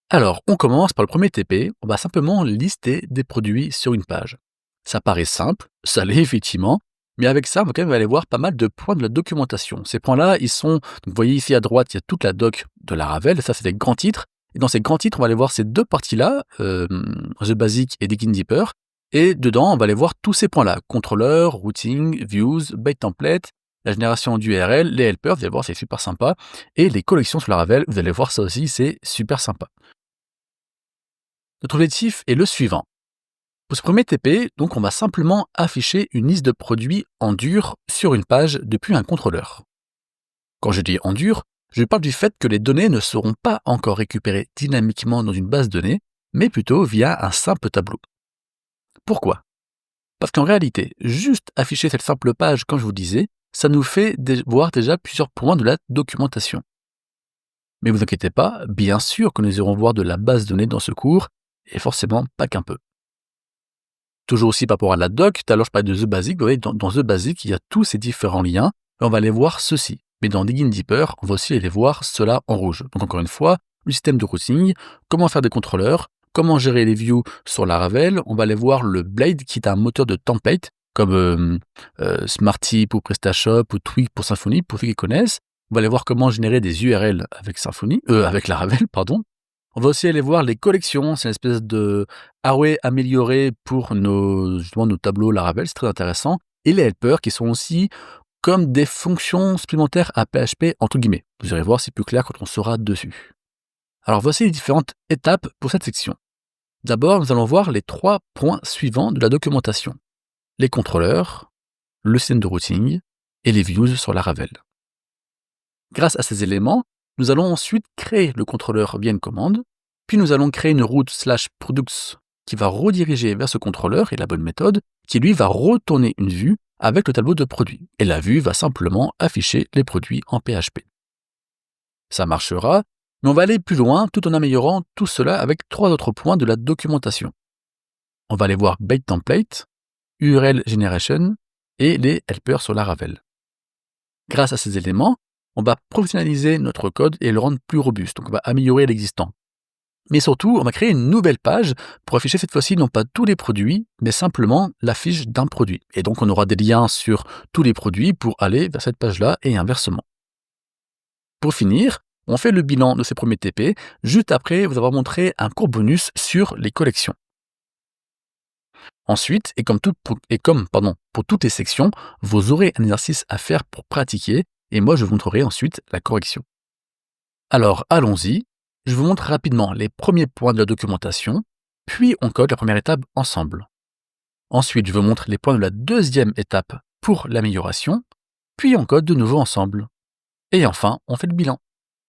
Alors, on commence par le premier TP, on va simplement lister des produits sur une page. Ça paraît simple, ça l'est effectivement, mais avec ça, on va quand même aller voir pas mal de points de la documentation. Ces points-là, ils sont, donc vous voyez ici à droite, il y a toute la doc de Laravel, ça c'est des grands titres, et dans ces grands titres, on va aller voir ces deux parties-là, The Basic et Digging Deeper, et dedans, on va aller voir tous ces points-là, contrôleur, routing, views, byte template, la génération d'URL, les helpers, vous allez voir, c'est super sympa, et les collections sur Laravel, vous allez voir ça aussi, c'est super sympa. Notre objectif est le suivant. Pour ce premier TP, donc on va simplement afficher une liste de produits en dur sur une page depuis un contrôleur. Quand je dis en dur, je parle du fait que les données ne seront pas encore récupérées dynamiquement dans une base de données, mais plutôt via un simple tableau. Pourquoi? Parce qu'en réalité, juste afficher cette simple page, comme je vous disais, ça nous fait voir déjà plusieurs points de la documentation. Mais vous inquiétez pas, bien sûr que nous irons voir de la base de données dans ce cours, et forcément pas qu'un peu. Toujours aussi par rapport à la doc, tout à l'heure je parlais de The Basic, vous voyez, dans The Basic, il y a tous ces différents liens, et on va aller voir ceci. Mais dans Digging Deeper, on va aussi aller voir cela en rouge. Donc encore une fois, le système de routing, comment faire des contrôleurs, comment gérer les views sur Laravel, on va aller voir le Blade qui est un moteur de template, comme Smarty pour PrestaShop ou Twig pour Symfony, pour ceux qui connaissent. On va aller voir comment générer des URL avec Laravel, pardon. On va aussi aller voir les collections, c'est une espèce de array amélioré pour justement nos tableaux Laravel, c'est très intéressant. Et les helpers qui sont aussi comme des fonctions supplémentaires à PHP entre guillemets. Vous irez voir, c'est plus clair quand on sera dessus. Alors voici les différentes étapes pour cette section. D'abord, nous allons voir les 3 points suivants de la documentation. Les contrôleurs, le système de routing et les views sur Laravel. Grâce à ces éléments, nous allons ensuite créer le contrôleur via une commande, puis nous allons créer une route /products qui va rediriger vers ce contrôleur, et la bonne méthode, qui lui va retourner une vue avec le tableau de produits. Et la vue va simplement afficher les produits en PHP. Ça marchera, mais on va aller plus loin tout en améliorant tout cela avec 3 autres points de la documentation. On va aller voir byte template, URL generation et les helpers sur Laravel. Grâce à ces éléments, on va professionnaliser notre code et le rendre plus robuste, donc on va améliorer l'existant. Mais surtout, on va créer une nouvelle page pour afficher cette fois-ci non pas tous les produits, mais simplement la fiche d'un produit. Et donc on aura des liens sur tous les produits pour aller vers cette page-là et inversement. Pour finir, on fait le bilan de ces premiers TP, juste après vous avoir montré un court bonus sur les collections. Ensuite, pour toutes les sections, vous aurez un exercice à faire pour pratiquer, et moi je vous montrerai ensuite la correction. Alors allons-y, je vous montre rapidement les premiers points de la documentation, puis on code la première étape ensemble. Ensuite, je vous montre les points de la deuxième étape pour l'amélioration, puis on code de nouveau ensemble. Et enfin, on fait le bilan.